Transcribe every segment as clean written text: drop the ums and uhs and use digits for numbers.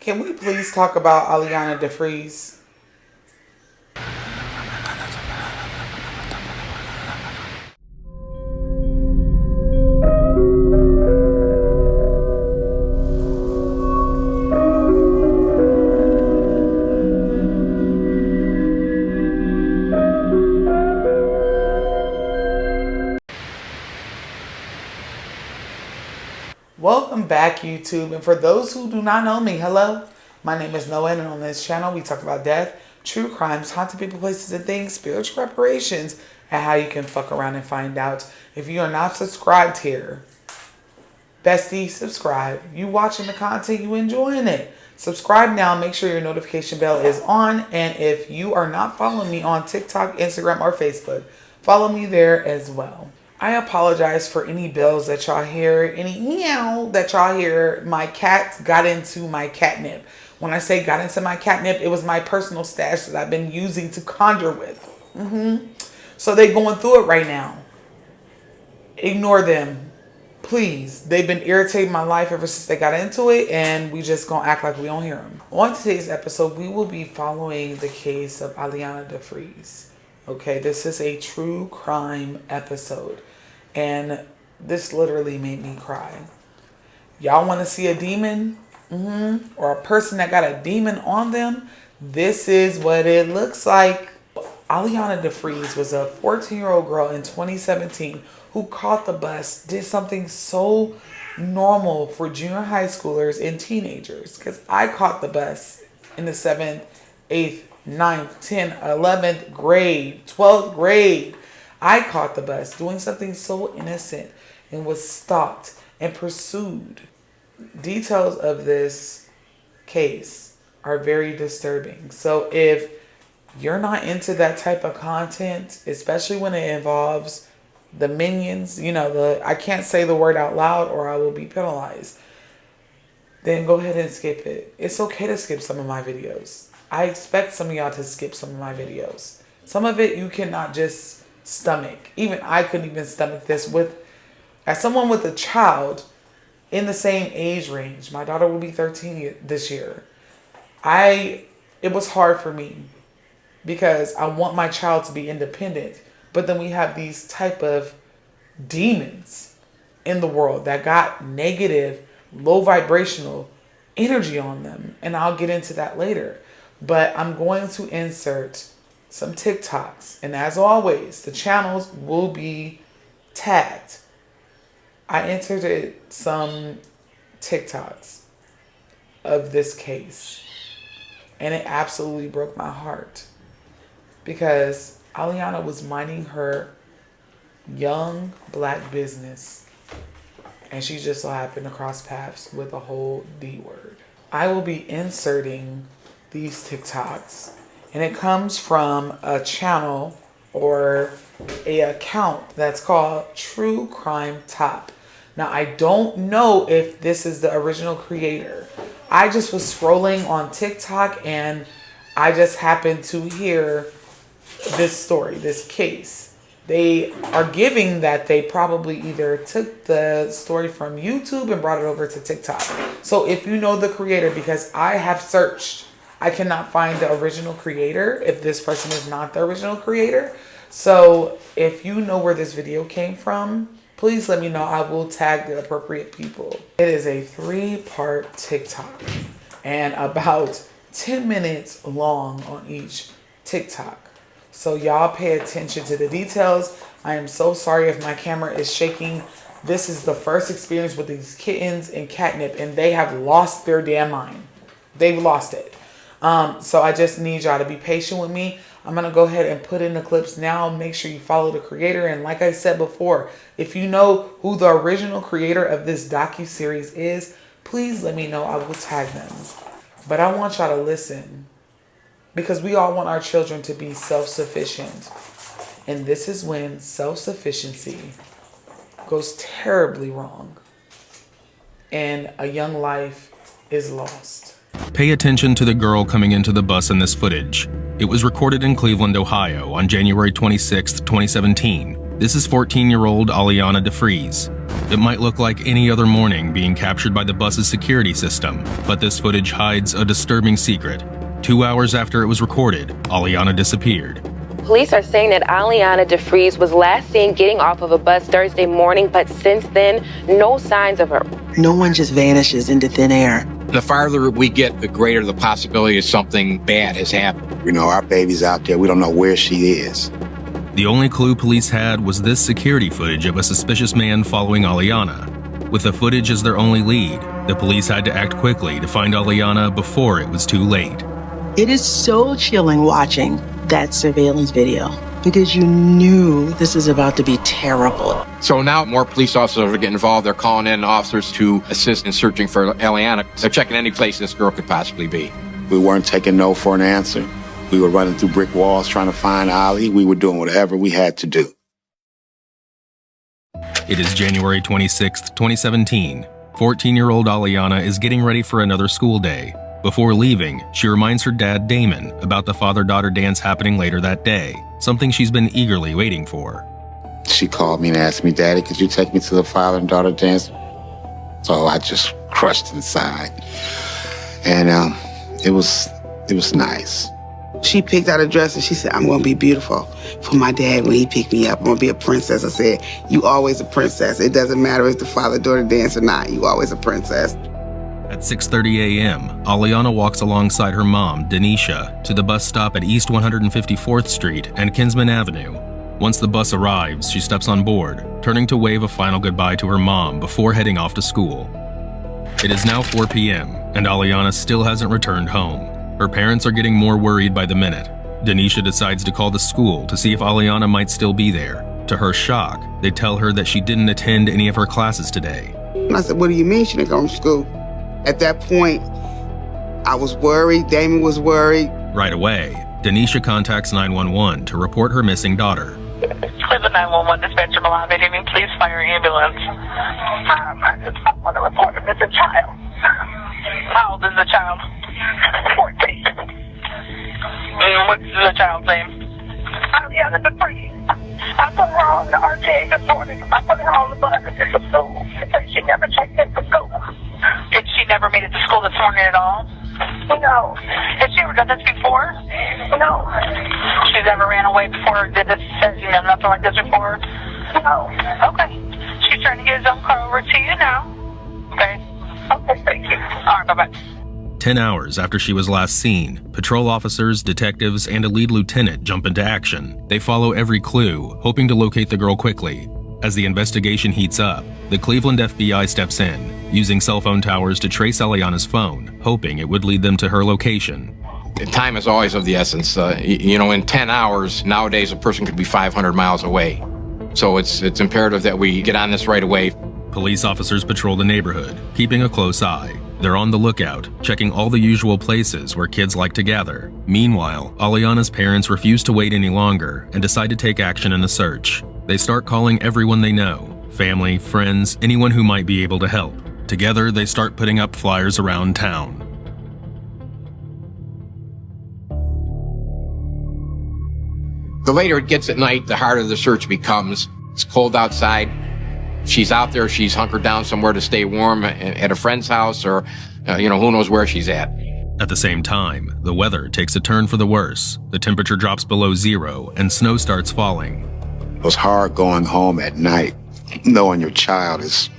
Can we please talk about Aliana Defreeze? Welcome back, YouTube. And for those who do not know me, hello. My name is Noah, and on this channel we talk about death, true crimes, haunted people, places, and things, spiritual reparations, and how you can fuck around and find out. If you are not subscribed here, bestie, subscribe. You watching the content, you enjoying it. Subscribe now. Make sure your notification bell is on. And if you are not following me on TikTok, Instagram, or Facebook, follow me there as well. I apologize for any bells that y'all hear, any meow that y'all hear. My cat got into my catnip. When I say got into my catnip, it was my personal stash that I've been using to conjure with. So they going through it right now. Ignore them, please. They've been irritating my life ever since they got into it, and we just gonna act like we don't hear them. On today's episode, we will be following the case of Aliana Defreeze. Okay, this is a true crime episode, and this literally made me cry. Y'all want to see a demon? Or a person that got a demon on them? This is what it looks like. Aliana Defreeze was a 14-year-old girl in 2017 who caught the bus, did something so normal for junior high schoolers and teenagers. Because I caught the bus in the 7th, 8th, 9th, 10th, 11th grade, 12th grade. I caught the bus doing something so innocent and was stalked and pursued. Details of this case are very disturbing. So if you're not into that type of content, especially when it involves the minions, you know, I can't say the word out loud or I will be penalized, then go ahead and skip it. It's okay to skip some of my videos. I expect some of y'all to skip some of my videos. Some of it you cannot just stomach. Even I couldn't even stomach this as someone with a child in the same age range. My daughter will be 13 this year. It was hard for me because I want my child to be independent. But then we have these type of demons in the world that got negative, low vibrational energy on them. And I'll get into that later. But I'm going to insert some TikToks. And as always, the channels will be tagged. I inserted some TikToks of this case. And it absolutely broke my heart. Because Aliana was minding her young black business. And she just so happened to cross paths with a whole D word. I will be inserting these TikToks, and it comes from a channel or a account that's called True Crime Top. Now, I don't know if this is the original creator. I just was scrolling on TikTok and I just happened to hear this story, this case. They are giving that they probably either took the story from YouTube and brought it over to TikTok. So if you know the creator, because I have searched, I cannot find the original creator if this person is not the original creator. So if you know where this video came from, please let me know. I will tag the appropriate people. It is a 3-part TikTok and about 10 minutes long on each TikTok. So y'all pay attention to the details. I am so sorry if my camera is shaking. This is the first experience with these kittens and catnip, and they have lost their damn mind. They've lost it. So I just need y'all to be patient with me. I'm going to go ahead and put in the clips now. Make sure you follow the creator. And like I said before, if you know who the original creator of this docu-series is, please let me know. I will tag them. But I want y'all to listen, because we all want our children to be self-sufficient. And this is when self-sufficiency goes terribly wrong and a young life is lost. Pay attention to the girl coming into the bus in this footage. It was recorded in Cleveland, Ohio on January 26, 2017. This is 14-year-old Aliana Defreeze. It might look like any other morning being captured by the bus's security system, but this footage hides a disturbing secret. 2 hours after it was recorded, Aliana disappeared. Police are saying that Aliana Defreeze was last seen getting off of a bus Thursday morning, but since then, no signs of her. No one just vanishes into thin air. The farther we get, the greater the possibility of something bad has happened. You know, our baby's out there. We don't know where she is. The only clue police had was this security footage of a suspicious man following Aliana. With the footage as their only lead, the police had to act quickly to find Aliana before it was too late. It is so chilling watching that surveillance video because you knew this is about to be terrible. So now more police officers are getting involved. They're calling in officers to assist in searching for Aliana. They're checking any place this girl could possibly be. We weren't taking no for an answer. We were running through brick walls trying to find Ali. We were doing whatever we had to do. It is January 26th, 2017. 14-year-old Aliana is getting ready for another school day. Before leaving, she reminds her dad, Damon, about the father-daughter dance happening later that day, something she's been eagerly waiting for. She called me and asked me, Daddy, could you take me to the father and daughter dance? So I just crushed inside. And it was nice. She picked out a dress and she said, I'm going to be beautiful for my dad when he picked me up. I'm going to be a princess. I said, you always a princess. It doesn't matter if it's the father-daughter dance or not. You always a princess. At 6:30 a.m., Aliana walks alongside her mom, Denisha, to the bus stop at East 154th Street and Kinsman Avenue. Once the bus arrives, she steps on board, turning to wave a final goodbye to her mom before heading off to school. It is now 4 p.m., and Aliana still hasn't returned home. Her parents are getting more worried by the minute. Denisha decides to call the school to see if Aliana might still be there. To her shock, they tell her that she didn't attend any of her classes today. And I said, what do you mean she didn't come to school? At that point, I was worried. Damon was worried. Right away, Denisha contacts 911 to report her missing daughter. Cleveland 911 dispatcher Malave, please fire ambulance. I just want to report a missing child. How old is the child? 14. What's the child's name? Aliana Defreeze. I put her on the RTA this morning. I put her on the bus to school. She never checked in for school. And she never made it to school this morning at all? No. Has she ever done this before? No. She's never ran away before or did this, nothing like this before? No. Okay. She's trying to get his own car over to you now. Okay. Okay, thank you. All right, bye-bye. 10 hours after she was last seen, patrol officers, detectives, and a lead lieutenant jump into action. They follow every clue, hoping to locate the girl quickly. As the investigation heats up, the Cleveland FBI steps in, using cell phone towers to trace Aliana's phone, hoping it would lead them to her location. Time is always of the essence. In 10 hours, nowadays a person could be 500 miles away. So it's imperative that we get on this right away. Police officers patrol the neighborhood, keeping a close eye. They're on the lookout, checking all the usual places where kids like to gather. Meanwhile, Aliana's parents refuse to wait any longer and decide to take action in the search. They start calling everyone they know, family, friends, anyone who might be able to help. Together, they start putting up flyers around town. The later it gets at night, the harder the search becomes. It's cold outside. She's out there, she's hunkered down somewhere to stay warm at a friend's house or, who knows where she's at. At the same time, the weather takes a turn for the worse. The temperature drops below zero and snow starts falling. It was hard going home at night, knowing your child is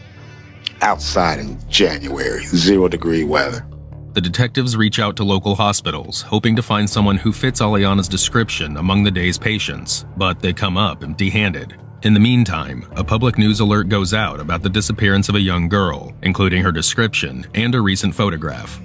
outside in January, 0-degree weather. The detectives reach out to local hospitals, hoping to find someone who fits Aliana's description among the day's patients, but they come up empty-handed. In the meantime, a public news alert goes out about the disappearance of a young girl, including her description and a recent photograph.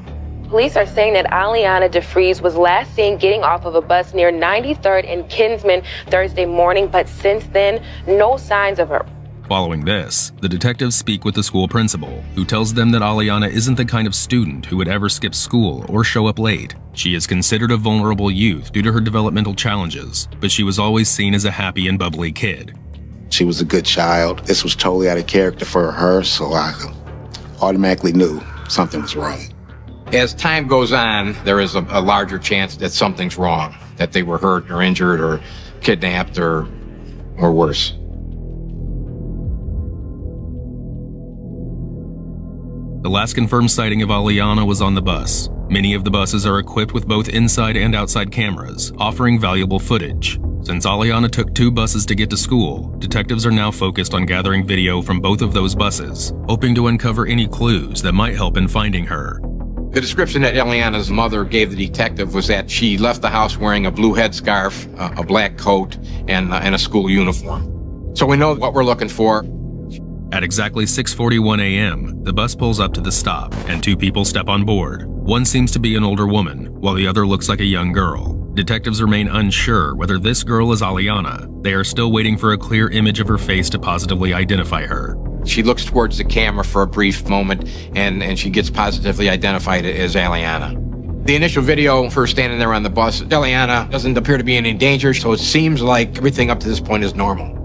Police are saying that Aliana Defreeze was last seen getting off of a bus near 93rd and Kinsman Thursday morning, but since then, no signs of her. Following this, the detectives speak with the school principal, who tells them that Aliana isn't the kind of student who would ever skip school or show up late. She is considered a vulnerable youth due to her developmental challenges, but she was always seen as a happy and bubbly kid. She was a good child. This was totally out of character for her, so I automatically knew something was wrong. As time goes on, there is a larger chance that something's wrong, that they were hurt or injured or kidnapped or worse. The last confirmed sighting of Aliana was on the bus. Many of the buses are equipped with both inside and outside cameras, offering valuable footage. Since Aliana took 2 buses to get to school, detectives are now focused on gathering video from both of those buses, hoping to uncover any clues that might help in finding her. The description that Aliana's mother gave the detective was that she left the house wearing a blue headscarf, a black coat, and a school uniform. So we know what we're looking for. At exactly 6:41 a.m., the bus pulls up to the stop, and 2 people step on board. One seems to be an older woman, while the other looks like a young girl. Detectives remain unsure whether this girl is Aliana. They are still waiting for a clear image of her face to positively identify her. She looks towards the camera for a brief moment, and she gets positively identified as Aliana. The initial video of her standing there on the bus, Aliana doesn't appear to be in any danger, so it seems like everything up to this point is normal.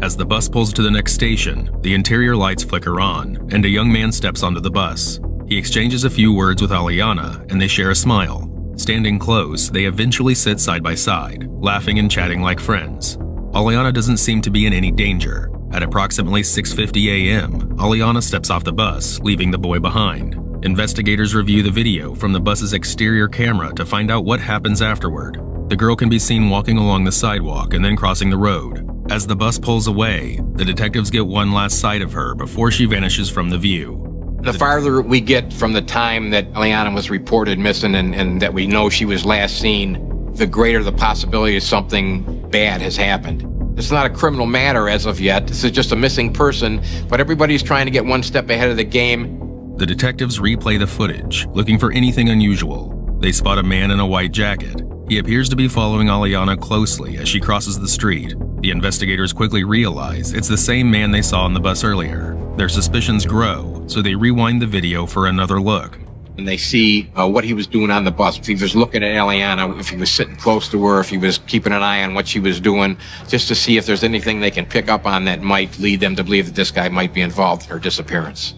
As the bus pulls to the next station, the interior lights flicker on, and a young man steps onto the bus. He exchanges a few words with Aliana, and they share a smile. Standing close, they eventually sit side by side, laughing and chatting like friends. Aliana doesn't seem to be in any danger. At approximately 6:50 a.m., Aliana steps off the bus, leaving the boy behind. Investigators review the video from the bus's exterior camera to find out what happens afterward. The girl can be seen walking along the sidewalk and then crossing the road. As the bus pulls away, the detectives get one last sight of her before she vanishes from the view. The farther we get from the time that Aliana was reported missing and that we know she was last seen, the greater the possibility of something bad has happened. It's not a criminal matter as of yet. This is just a missing person, but everybody's trying to get one step ahead of the game. The detectives replay the footage, looking for anything unusual. They spot a man in a white jacket. He appears to be following Aliana closely as she crosses the street. The investigators quickly realize it's the same man they saw on the bus earlier. Their suspicions grow, so they rewind the video for another look. And they see what he was doing on the bus. If he was looking at Aliana, if he was sitting close to her, if he was keeping an eye on what she was doing, just to see if there's anything they can pick up on that might lead them to believe that this guy might be involved in her disappearance.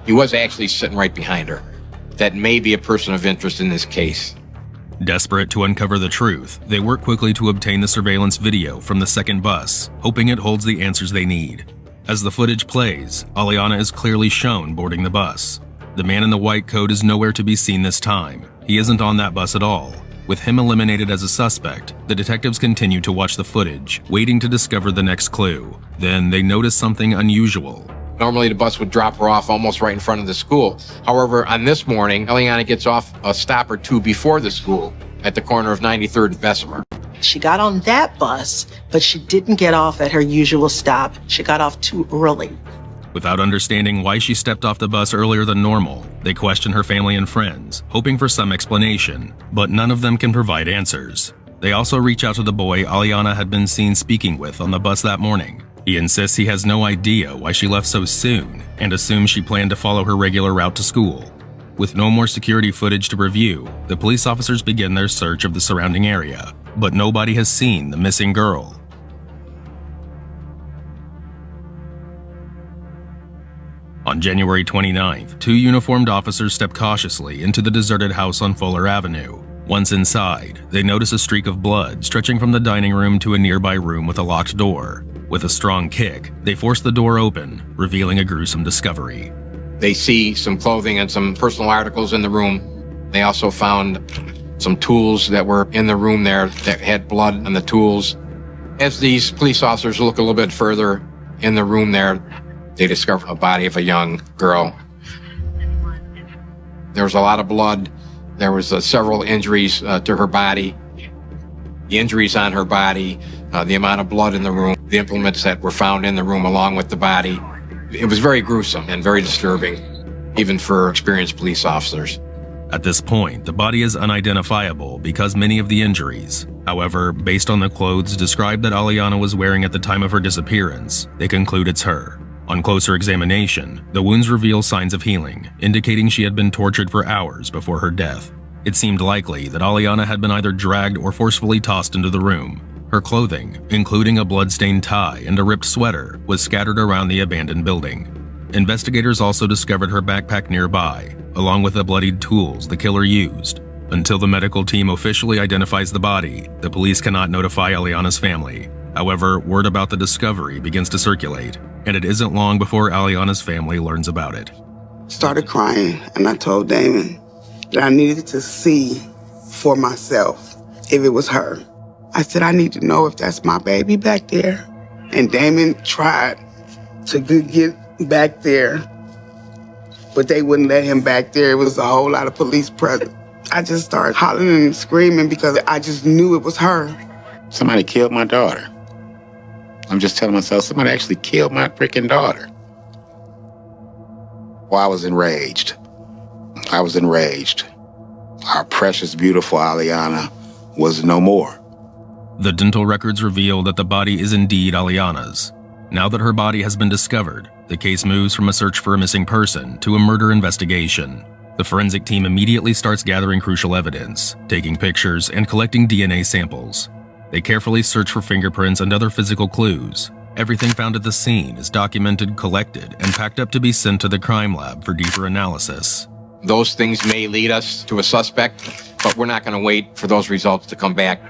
He was actually sitting right behind her. That may be a person of interest in this case. Desperate to uncover the truth, they work quickly to obtain the surveillance video from the second bus, hoping it holds the answers they need. As the footage plays, Aliana is clearly shown boarding the bus. The man in the white coat is nowhere to be seen this time. He isn't on that bus at all. With him eliminated as a suspect, the detectives continue to watch the footage, waiting to discover the next clue. Then they notice something unusual. Normally the bus would drop her off almost right in front of the school. However, on this morning, Aliana gets off a stop or two before the school at the corner of 93rd and Bessemer. She got on that bus, but she didn't get off at her usual stop. She got off too early. Without understanding why she stepped off the bus earlier than normal, they question her family and friends, hoping for some explanation, but none of them can provide answers. They also reach out to the boy Aliana had been seen speaking with on the bus that morning. He insists he has no idea why she left so soon and assumes she planned to follow her regular route to school. With no more security footage to review, the police officers begin their search of the surrounding area, but nobody has seen the missing girl. On January 29th, 2 uniformed officers step cautiously into the deserted house on Fuller Avenue. Once inside, they notice a streak of blood stretching from the dining room to a nearby room with a locked door. With a strong kick, they force the door open, revealing a gruesome discovery. They see some clothing and some personal articles in the room. They also found some tools that were in the room there that had blood on the tools. As these police officers look a little bit further in the room there, they discover a body of a young girl. There was a lot of blood. There was several injuries to her body. The injuries on her body, the amount of blood in the room, the implements that were found in the room along with the body. It was very gruesome and very disturbing, even for experienced police officers. At this point, the body is unidentifiable because many of the injuries. However, based on the clothes described that Aliana was wearing at the time of her disappearance, they conclude it's her. On closer examination, the wounds reveal signs of healing, indicating she had been tortured for hours before her death. It seemed likely that Aliana had been either dragged or forcefully tossed into the room. Her clothing, including a blood-stained tie and a ripped sweater, was scattered around the abandoned building. Investigators also discovered her backpack nearby, along with the bloodied tools the killer used. Until the medical team officially identifies the body, the police cannot notify Aliana's family. However, word about the discovery begins to circulate, and it isn't long before Aliana's family learns about it. started crying, and I told Damon that I needed to see for myself if it was her. I said, I need to know if that's my baby back there. And Damon tried to get back there, but they wouldn't let him back there. It was a whole lot of police present. I just started hollering and screaming because I just knew it was her. Somebody killed my daughter. I'm just telling myself, somebody actually killed my freaking daughter. Well, I was enraged. Our precious, beautiful Aliana was no more. The dental records reveal that the body is indeed Aliana's. Now that her body has been discovered, the case moves from a search for a missing person to a murder investigation. The forensic team immediately starts gathering crucial evidence, taking pictures and collecting DNA samples. They carefully search for fingerprints and other physical clues. Everything found at the scene is documented, collected, and packed up to be sent to the crime lab for deeper analysis. Those things may lead us to a suspect, but we're not going to wait for those results to come back.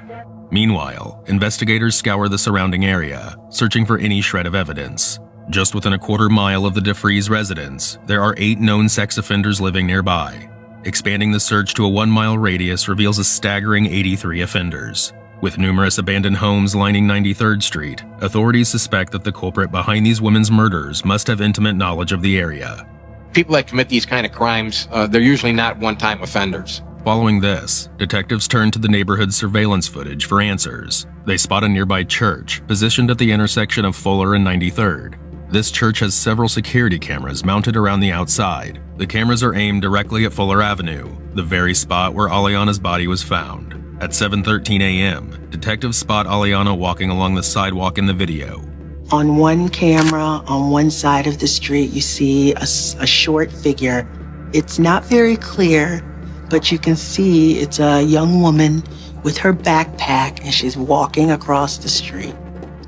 Meanwhile, investigators scour the surrounding area, searching for any shred of evidence. Just within a quarter-mile of the Defreeze residence, there are 8 known sex offenders living nearby. Expanding the search to a 1-mile radius reveals a staggering 83 offenders. With numerous abandoned homes lining 93rd Street, authorities suspect that the culprit behind these women's murders must have intimate knowledge of the area. People that commit these kind of crimes, they're usually not one-time offenders. Following this, detectives turn to the neighborhood's surveillance footage for answers. They spot a nearby church, positioned at the intersection of Fuller and 93rd. This church has several security cameras mounted around the outside. The cameras are aimed directly at Fuller Avenue, the very spot where Aliana's body was found. At 7:13 a.m., detectives spot Aliana walking along the sidewalk in the video. On one camera, on one side of the street, you see a short figure. It's not very clear, but you can see it's a young woman with her backpack, and she's walking across the street.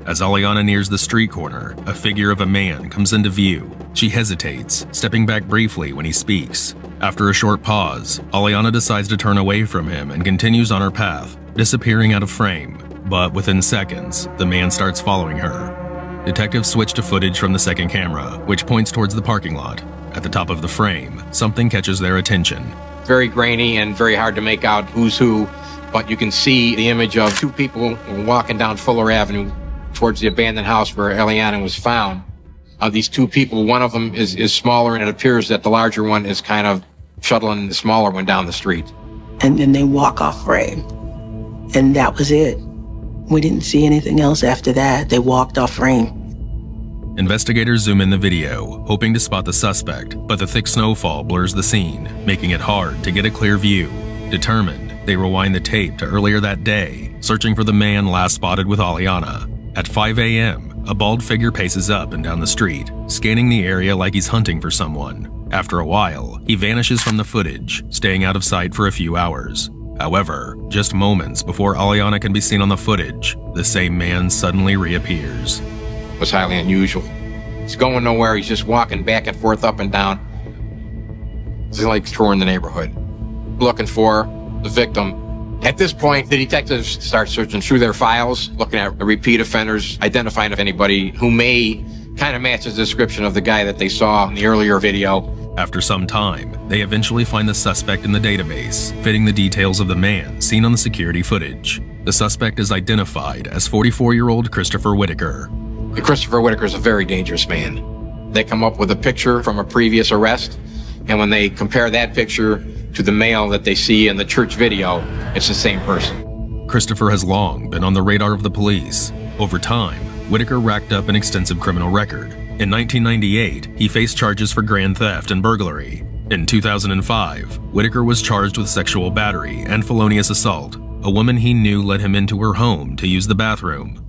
As Aliana nears the street corner, a figure of a man comes into view. She hesitates, stepping back briefly when he speaks. After a short pause, Aliana decides to turn away from him and continues on her path, disappearing out of frame. But within seconds, the man starts following her. Detectives switch to footage from the second camera, which points towards the parking lot. At the top of the frame, something catches their attention. Very grainy and very hard to make out who's who, but you can see the image of 2 people walking down Fuller Avenue towards the abandoned house where Aliana was found. These 2 people, one of them is smaller, and it appears that the larger one is kind of shuttling the smaller one down the street. And then they walk off frame. And that was it. We didn't see anything else after that. They walked off frame. Investigators zoom in the video, hoping to spot the suspect, but the thick snowfall blurs the scene, making it hard to get a clear view. Determined, they rewind the tape to earlier that day, searching for the man last spotted with Aliana. At 5 a.m., a bald figure paces up and down the street, scanning the area like he's hunting for someone. After a while, he vanishes from the footage, staying out of sight for a few hours. However, just moments before Aliana can be seen on the footage, the same man suddenly reappears. It was highly unusual. He's going nowhere, he's just walking back and forth, up and down. He's like touring the neighborhood, looking for the victim. At this point, the detectives start searching through their files, looking at repeat offenders, identifying if anybody who may kind of match the description of the guy that they saw in the earlier video. After some time, they eventually find the suspect in the database, fitting the details of the man seen on the security footage. The suspect is identified as 44-year-old Christopher Whitaker. Christopher Whitaker is a very dangerous man. They come up with a picture from a previous arrest, and when they compare that picture to the male that they see in the church video, it's the same person. Christopher has long been on the radar of the police. Over time, Whitaker racked up an extensive criminal record. In 1998, he faced charges for grand theft and burglary. In 2005, Whitaker was charged with sexual battery and felonious assault. A woman he knew led him into her home to use the bathroom.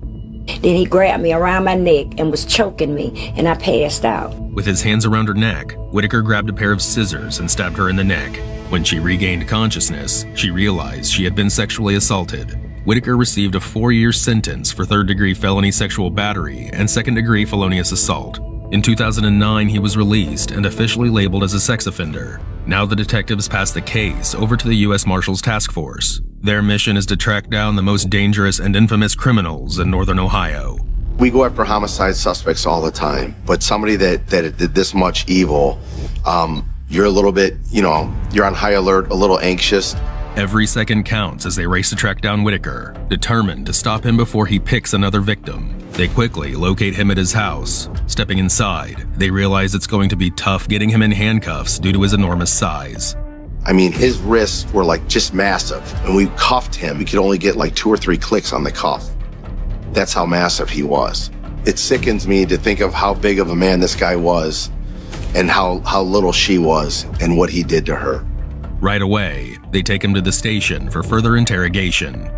Then he grabbed me around my neck and was choking me, and I passed out. With his hands around her neck, Whitaker grabbed a pair of scissors and stabbed her in the neck. When she regained consciousness, she realized she had been sexually assaulted. Whitaker received a 4-year sentence for third-degree felony sexual battery and second-degree felonious assault. In 2009, he was released and officially labeled as a sex offender. Now the detectives pass the case over to the U.S. Marshals Task Force. Their mission is to track down the most dangerous and infamous criminals in Northern Ohio. We go after homicide suspects all the time, but somebody that did this much evil, You're a little bit, you're on high alert, a little anxious. Every second counts as they race to track down Whitaker, determined to stop him before he picks another victim. They quickly locate him at his house. Stepping inside, they realize it's going to be tough getting him in handcuffs due to his enormous size. I mean, his wrists were like just massive, and we cuffed him. We could only get like 2 or 3 clicks on the cuff. That's how massive he was. It sickens me to think of how big of a man this guy was and how little she was and what he did to her. Right away, they take him to the station for further interrogation.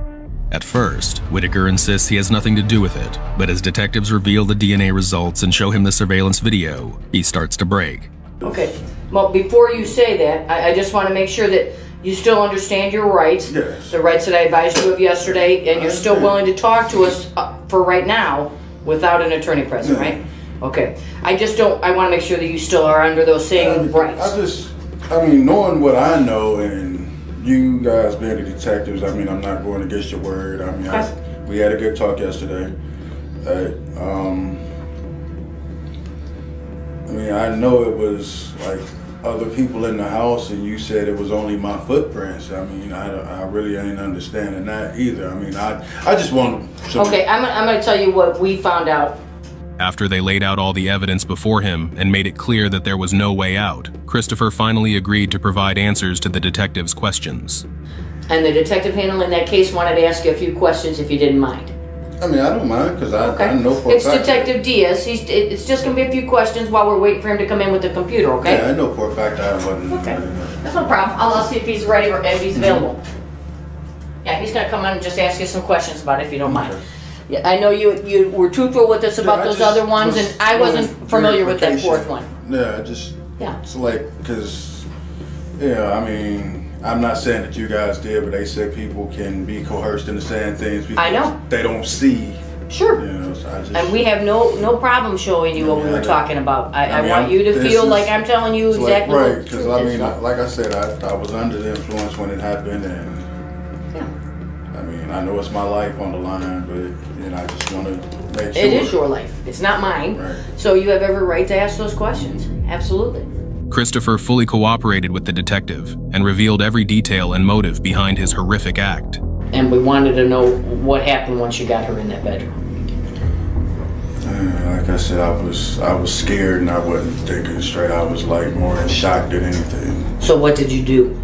At first, Whitaker insists he has nothing to do with it, but as detectives reveal the DNA results and show him the surveillance video, he starts to break. Okay, well, before you say that, I just want to make sure that you still understand your rights. Yes. The rights that I advised you of yesterday, and you're still willing to talk to us for right now without an attorney present, right? Okay, I want to make sure that you still are under those same rights. I mean, knowing what I know and you guys being the detectives, I mean, I'm not going against your word. I mean, we had a good talk yesterday. I mean, I know it was like other people in the house and you said it was only my footprints. I mean, I really ain't understanding that either. I mean, I just want to... Okay, I'm going to tell you what we found out. After they laid out all the evidence before him and made it clear that there was no way out, Christopher finally agreed to provide answers to the detective's questions. And the detective handling that case wanted to ask you a few questions if you didn't mind. I mean, I don't mind because I know for a It's fact. Detective Diaz. It's just going to be a few questions while we're waiting for him to come in with the computer, okay? Yeah, I know for a fact I wasn't. Okay, that's no problem. I'll see if he's ready or if he's available. Yeah, he's going to come in and just ask you some questions about it if you don't mind. Yeah, I know you were truthful with us about those other ones, and I wasn't familiar with that fourth one. Yeah, it's like, because, I mean, I'm not saying that you guys did, but they said people can be coerced into saying things because I know. they don't see. Sure. So and we have no problem showing you what we were talking about. I want you to feel like I'm telling you exactly what right, because I mean, like I said, I was under the influence when it happened, and I mean, I know it's my life on the line, but I just want to make sure. It is your life. It's not mine. Right. So you have every right to ask those questions. Absolutely. Christopher fully cooperated with the detective and revealed every detail and motive behind his horrific act. And we wanted to know what happened once you got her in that bedroom. Like I said, I was scared and I wasn't thinking straight. I was like more in shock than anything. So what did you do?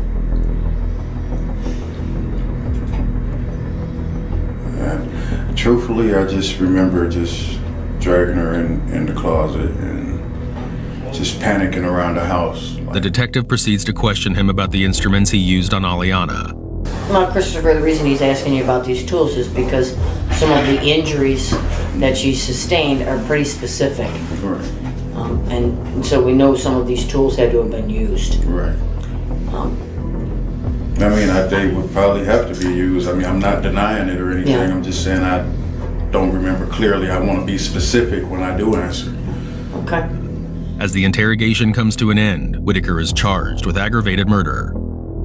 Truthfully, I just remember just dragging her in the closet and just panicking around the house. The detective proceeds to question him about the instruments he used on Aliana. Well, Christopher, the reason he's asking you about these tools is because some of the injuries that she sustained are pretty specific. Right. And so we know some of these tools had to have been used. Right. I mean, they would probably have to be used. I mean, I'm not denying it or anything. Yeah. I'm just saying I don't remember clearly. I want to be specific when I do answer. Okay. As the interrogation comes to an end, Whitaker is charged with aggravated murder.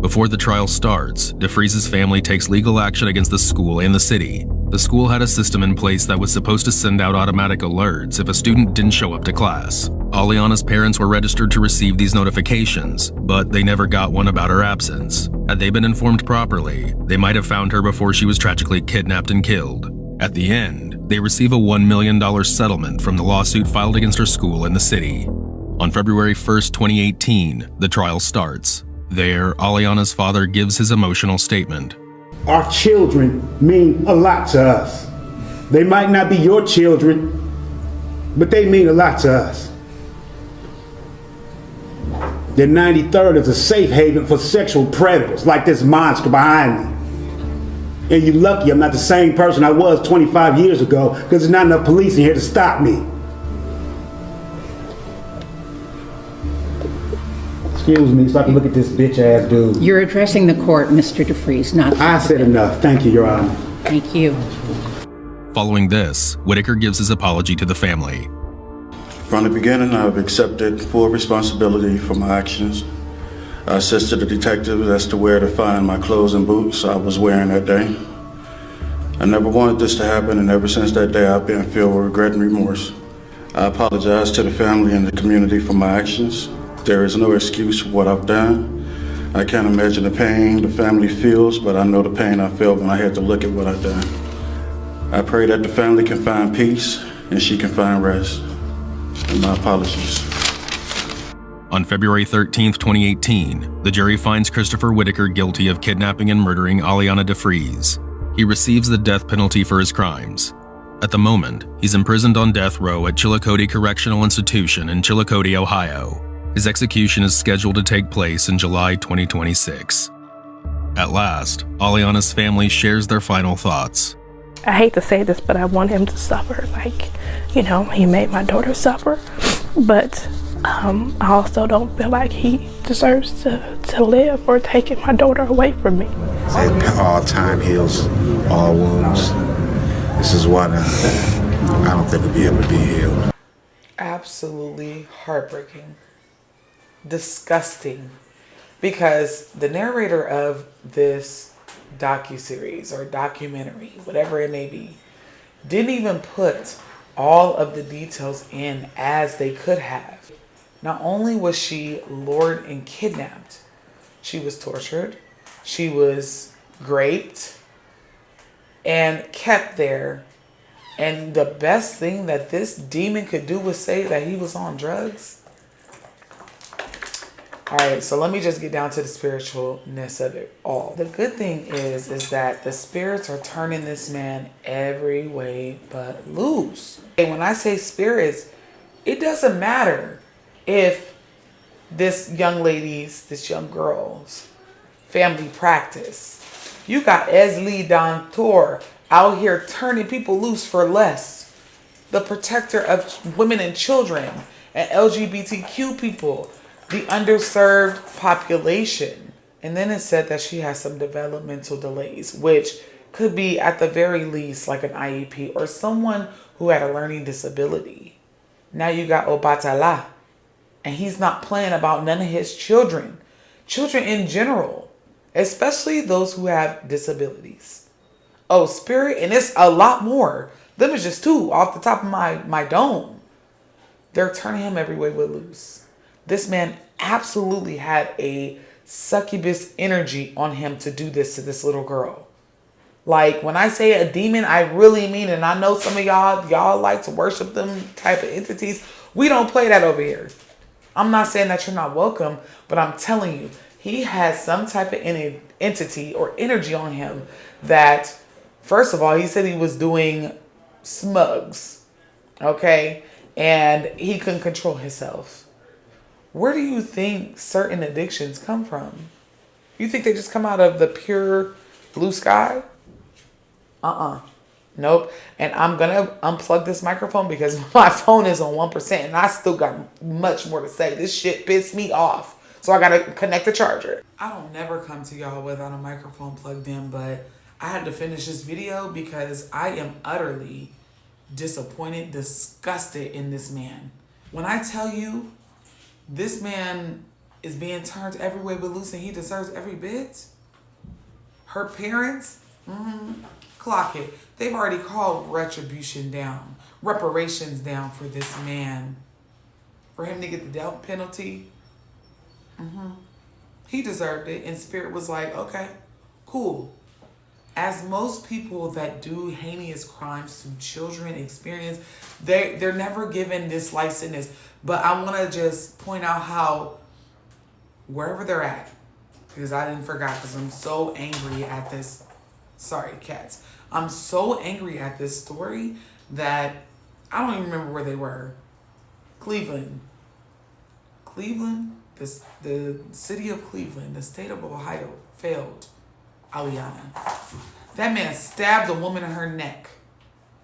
Before the trial starts, Defreeze's family takes legal action against the school and the city. The school had a system in place that was supposed to send out automatic alerts if a student didn't show up to class. Aliana's parents were registered to receive these notifications, but they never got one about her absence. Had they been informed properly, they might have found her before she was tragically kidnapped and killed. At the end, they receive a $1 million settlement from the lawsuit filed against her school and the city. On February 1st, 2018, the trial starts. There, Aliana's father gives his emotional statement. Our children mean a lot to us. They might not be your children, but they mean a lot to us. The 93rd is a safe haven for sexual predators like this monster behind me. And you're lucky I'm not the same person I was 25 years ago because there's not enough police in here to stop me. Excuse me, so I can look at this bitch-ass dude. You're addressing the court, Mr. Defreeze, not... I said enough. Thank you, Your Honor. Thank you. Following this, Whitaker gives his apology to the family. From the beginning, I've accepted full responsibility for my actions. I assisted the detectives as to where to find my clothes and boots I was wearing that day. I never wanted this to happen, and ever since that day, I've been filled with regret and remorse. I apologize to the family and the community for my actions. There is no excuse for what I've done. I can't imagine the pain the family feels, but I know the pain I felt when I had to look at what I've done. I pray that the family can find peace and she can find rest. And my apologies. On February 13, 2018, the jury finds Christopher Whitaker guilty of kidnapping and murdering Aliana Defreeze. He receives the death penalty for his crimes. At the moment, he's imprisoned on death row at Chillicothe Correctional Institution in Chillicothe, Ohio. His execution is scheduled to take place in July 2026. At last, Aliana's family shares their final thoughts. I hate to say this, but I want him to suffer. Like, you know, he made my daughter suffer, but I also don't feel like he deserves to live or taking my daughter away from me. All time heals all wounds. This is what I don't think will be able to be healed. Absolutely heartbreaking. Disgusting. Because the narrator of this docuseries or documentary, whatever it may be, didn't even put all of the details in as they could have. Not only was she lured and kidnapped, she was tortured, she was raped, and kept there. And the best thing that this demon could do was say that he was on drugs. All right, so let me just get down to the spiritualness of it all. The good thing is that the spirits are turning this man every way but loose. And when I say spirits, it doesn't matter if this young girl's family practice. You got Esli Dantor out here turning people loose for less. The protector of women and children and LGBTQ people. The underserved population. And then it said that she has some developmental delays, which could be at the very least like an IEP or someone who had a learning disability. Now you got Obatala, and he's not playing about none of his children. Children in general, especially those who have disabilities. Oh, spirit, and it's a lot more. Them is just two off the top of my dome. They're turning him every way but loose. This man absolutely had a succubus energy on him to do this to this little girl. Like, when I say a demon, I really mean, and I know some of y'all like to worship them type of entities. We don't play that over here. I'm not saying that you're not welcome, but I'm telling you, he has some type of entity or energy on him that, first of all, he said he was doing smugs, okay? And he couldn't control himself. Where do you think certain addictions come from? You think they just come out of the pure blue sky? Nope. And I'm going to unplug this microphone because my phone is on 1% and I still got much more to say. This shit pissed me off. So I got to connect the charger. I don't never come to y'all without a microphone plugged in, but I had to finish this video because I am utterly disappointed, disgusted in this man. When I tell you this man is being turned every way but loose and he deserves every bit. Her parents, clock it. They've already called retribution down, reparations down for this man. For him to get the death penalty, he deserved it. And Spirit was like, okay, cool. As most people that do heinous crimes to children experience, they're never given this license. But I want to just point out how, wherever they're at, because I didn't forget, because I'm so angry at this. Sorry, cats. I'm so angry at this story that I don't even remember where they were. Cleveland, the city of Cleveland, the state of Ohio failed Aliana. That man stabbed a woman in her neck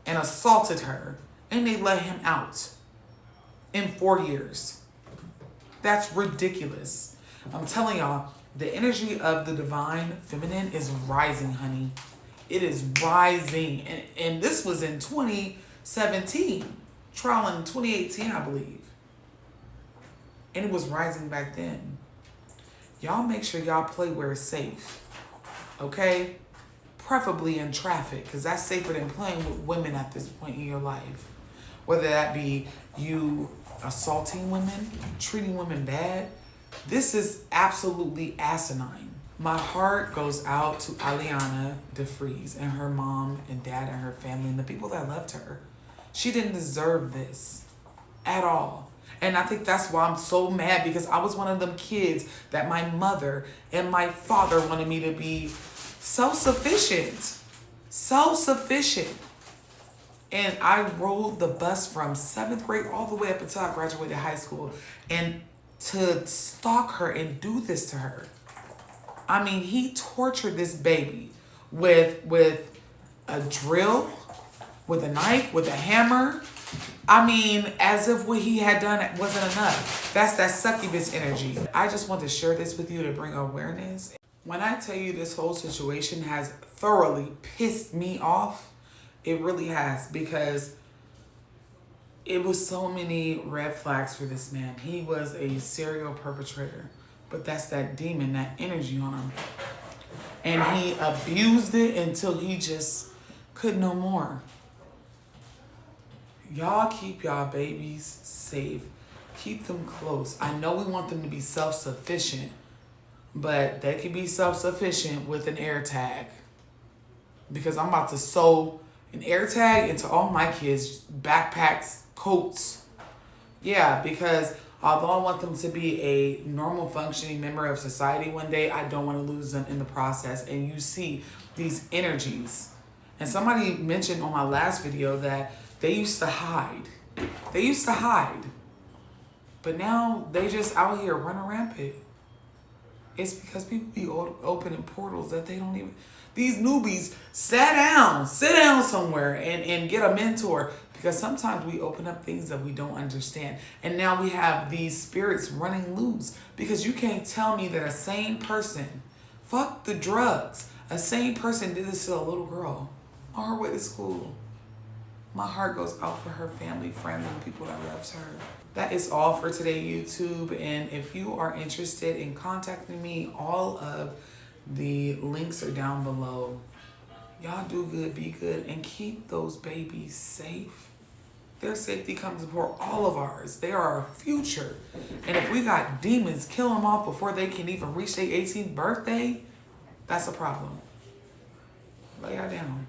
and assaulted her, and they let him out in 4 years. That's ridiculous. I'm telling y'all, the energy of the divine feminine is rising, honey. It is rising. And this was in 2017. Trial in 2018, I believe. And it was rising back then. Y'all make sure y'all play where it's safe. Okay? Preferably in traffic, because that's safer than playing with women at this point in your life. whether that be you assaulting women, treating women bad. This is absolutely asinine. My heart goes out to Aliana Defreeze and her mom and dad and her family and the people that loved her. She didn't deserve this at all. And I think that's why I'm so mad, because I was one of them kids that my mother and my father wanted me to be self-sufficient. Self-sufficient. And I rode the bus from 7th grade all the way up until I graduated high school. And to stalk her and do this to her. I mean, he tortured this baby with a drill, with a knife, with a hammer. I mean, as if what he had done wasn't enough. That's that succubus energy. I just want to share this with you to bring awareness. When I tell you this whole situation has thoroughly pissed me off, it really has, because it was so many red flags for this man. He was a serial perpetrator, but that's that demon, that energy on him. And he abused it until he just could no more. Y'all keep y'all babies safe. Keep them close. I know we want them to be self-sufficient, but they can be self-sufficient with an air tag. Because I'm about to sew an air tag into all my kids' backpacks, coats. Yeah, because although I want them to be a normal functioning member of society one day, I don't want to lose them in the process. And you see these energies. And somebody mentioned on my last video that they used to hide. They used to hide. But now they just out here running rampant. It's because people be opening portals that they don't even... These newbies, sit down somewhere and get a mentor, because sometimes we open up things that we don't understand. And now we have these spirits running loose, because you can't tell me that a sane person, fuck the drugs, a sane person did this to a little girl on her way to school. My heart goes out for her family, friends, and people that loves her. That is all for today, YouTube. And if you are interested in contacting me, all of the links are down below. Y'all do good, be good, and keep those babies safe. Their safety comes before all of ours. They are our future. And if we got demons kill them off before they can even reach their 18th birthday, that's a problem. Lay y'all down.